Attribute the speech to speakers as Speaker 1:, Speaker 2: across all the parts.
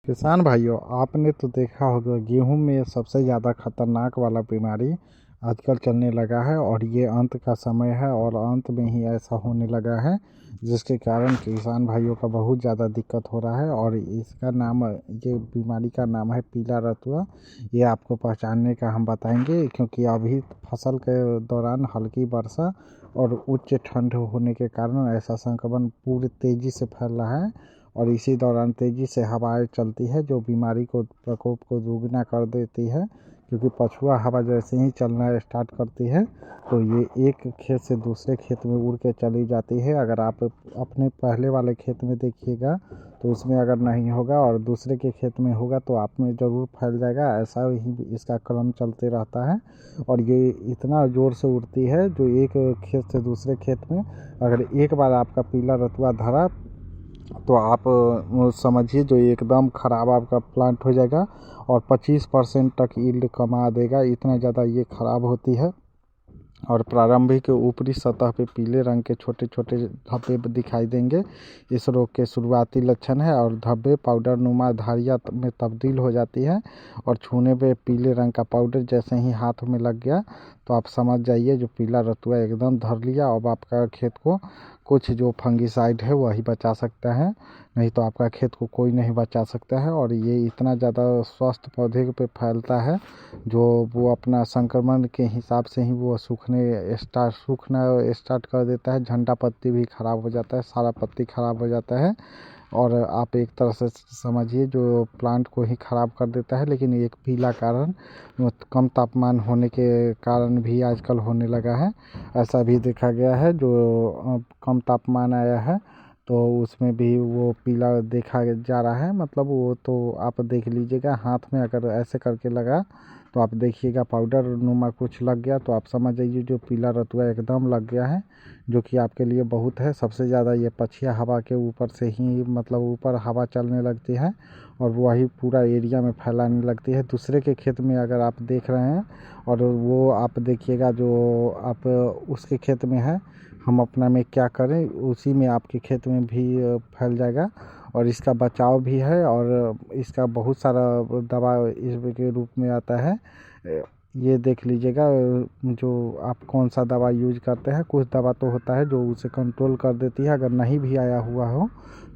Speaker 1: किसान भाइयों, आपने तो देखा होगा गेहूं में सबसे ज़्यादा खतरनाक वाला बीमारी आजकल चलने लगा है और ये अंत का समय है और अंत में ही ऐसा होने लगा है जिसके कारण किसान भाइयों का बहुत ज़्यादा दिक्कत हो रहा है। और इसका नाम, ये बीमारी का नाम है पीला रतुआ। ये आपको पहचानने का हम बताएंगे, क्योंकि अभी फसल के दौरान हल्की वर्षा और उच्च ठंड होने के कारण ऐसा संक्रमण पूरी तेज़ी से फैल रहा है। और इसी दौरान तेज़ी से हवाएं चलती है जो बीमारी को प्रकोप को दोगुना कर देती है, क्योंकि पछुआ हवा जैसे ही चलना स्टार्ट करती है तो ये एक खेत से दूसरे खेत में उड़ के चली जाती है। अगर आप अपने पहले वाले खेत में देखिएगा तो उसमें अगर नहीं होगा और दूसरे के खेत में होगा तो आप में ज़रूर फैल जाएगा। ऐसा ही इसका क्रम चलते रहता है और ये इतना ज़ोर से उड़ती है जो एक खेत से दूसरे खेत में अगर एक बार आपका पीला रतुआ धरा तो आप समझिए जो एकदम ख़राब आपका प्लांट हो जाएगा और 25% तक यील्ड कमा देगा। इतना ज़्यादा ये ख़राब होती है। और प्रारंभिक ऊपरी सतह पे पीले रंग के छोटे छोटे धब्बे दिखाई देंगे। इस रोग के शुरुआती लक्षण है और धब्बे पाउडर नुमा धारियाँ में तब्दील हो जाती है और छूने पे पीले रंग का पाउडर जैसे ही हाथ में लग गया तो आप समझ जाइए जो पीला रतुआ एकदम धर लिया। अब आपका खेत को कुछ जो फंगिसाइड है वही बचा सकता है, नहीं तो आपका खेत को कोई नहीं बचा सकता है। और ये इतना ज़्यादा स्वस्थ पौधे पे फैलता है जो वो अपना संक्रमण के हिसाब से ही वो सूखना स्टार्ट कर देता है। झंडा पत्ती भी ख़राब हो जाता है, सारा पत्ती ख़राब हो जाता है और आप एक तरह से समझिए जो प्लांट को ही ख़राब कर देता है। लेकिन एक पीला कारण कम तापमान होने के कारण भी आजकल होने लगा है। ऐसा भी देखा गया है जो कम तापमान आया है तो उसमें भी वो पीला देखा जा रहा है। मतलब वो तो आप देख लीजिएगा, हाथ में अगर ऐसे करके लगा तो आप देखिएगा पाउडर नुमा कुछ लग गया तो आप समझ जाइए जो पीला रतुआ एकदम लग गया है, जो कि आपके लिए बहुत है। सबसे ज़्यादा ये पछिया हवा के ऊपर से ही, मतलब ऊपर हवा चलने लगती है और वही पूरा एरिया में फैलाने लगती है। दूसरे के खेत में अगर आप देख रहे हैं और वो आप देखिएगा जो आप उसके खेत में है, हम अपना में क्या करें उसी में आपके खेत में भी फैल जाएगा। और इसका बचाव भी है और इसका बहुत सारा दवा इसके रूप में आता है। ये देख लीजिएगा जो आप कौन सा दवा यूज करते हैं। कुछ दवा तो होता है जो उसे कंट्रोल कर देती है, अगर नहीं भी आया हुआ हो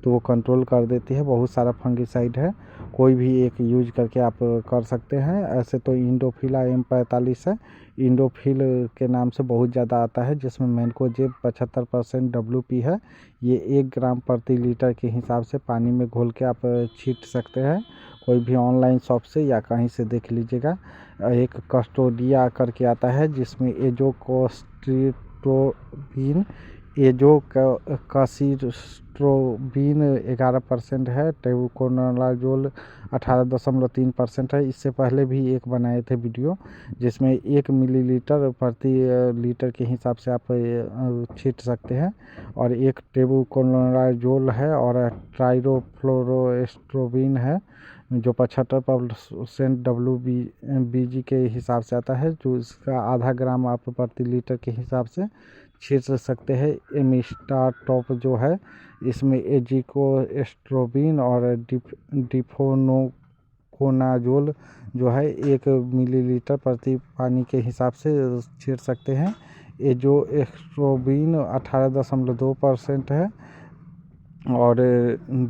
Speaker 1: तो वो कंट्रोल कर देती है। बहुत सारा फंगिसाइड है, कोई भी एक यूज करके आप कर सकते हैं। ऐसे तो इंडोफिला M45 है, इंडोफिल के नाम से बहुत ज़्यादा आता है, जिसमें मैनकोजेब 75% WP है। ये 1 ग्राम प्रति लीटर के हिसाब से पानी में घोल के आप छीट सकते हैं। कोई भी ऑनलाइन शॉप से या कहीं से देख लीजिएगा। एक कस्टोडिया करके आता है जिसमें एजोकोस्ट्रिप्टोबिन कासिस्ट्रोबिन 11% है, टेबुकोनाजोल 18.3% है। इससे पहले भी एक बनाए थे वीडियो जिसमें 1 मिलीलीटर प्रति लीटर के हिसाब से आप छीट सकते हैं। और एक टेबुकोनाजोल है और ट्राइरोफ्लोरोएस्ट्रोबिन है जो 75% WBG के हिसाब से आता है, जो इसका आधा ग्राम आप प्रति लीटर के हिसाब से छीट सकते हैं। एमिस्टाटॉप जो है इसमें एजिकोएस्ट्रोबिन और डिफोनोकोनाजोल जो है 1 मिलीलीटर प्रति पानी के हिसाब से छीट सकते हैं। एजोएस्ट्रोबिन 18.2% है और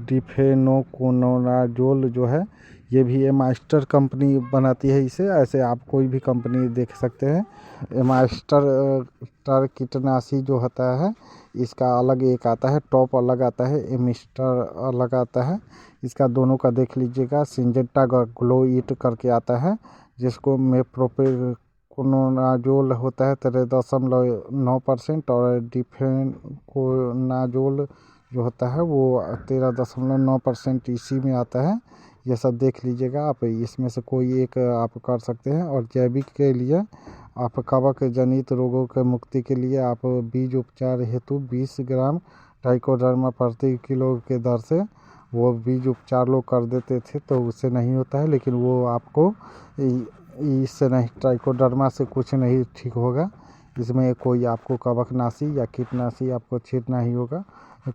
Speaker 1: डिफेनोकोनाजोल जो है ये भी एमास्टर कंपनी बनाती है इसे। ऐसे आप कोई भी कंपनी देख सकते हैं। एमास्टर कीटनाशी जो होता है इसका अलग एक आता है, टॉप अलग आता है, एमिस्टर अलग आता है। इसका दोनों का देख लीजिएगा। सिंजेंटा ग्लोइट करके आता है जिसको मेप्रोपेकोनाजोल होता है 13.9% और डिफेनोकोनाजोल जो होता है वो 13.9% इसी में आता है। ये सब देख लीजिएगा आप, इसमें से कोई एक आप कर सकते हैं। और जैविक के लिए आप कवक जनित रोगों के मुक्ति के लिए आप बीज उपचार हेतु 20 ग्राम ट्राइकोडर्मा प्रति किलो के दर से वो बीज उपचार लोग कर देते थे तो उससे नहीं होता है। लेकिन वो आपको इससे नहीं, ट्राइकोडर्मा से कुछ नहीं ठीक होगा। इसमें कोई आपको कवकनाशी या कीटनाशी आपको छीटना ही होगा।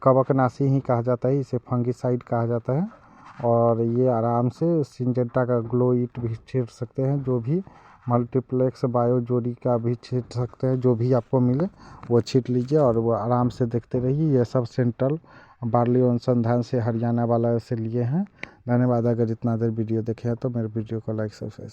Speaker 1: कवकनाशी ही कहा जाता है, इसे फंगिसाइड कहा जाता है। और ये आराम से सिंजेंटा का ग्लो इट भी छीट सकते हैं, जो भी मल्टीप्लेक्स बायो जोड़ी का भी छीट सकते हैं, जो भी आपको मिले वो छीट लीजिए और वो आराम से देखते रहिए। ये सब सेंट्रल बार्ली अनुसंधान से हरियाणा वाला से लिए हैं। धन्यवाद। अगर इतना देर वीडियो देखे हैं तो मेरे वीडियो को लाइक सब्सक्राइब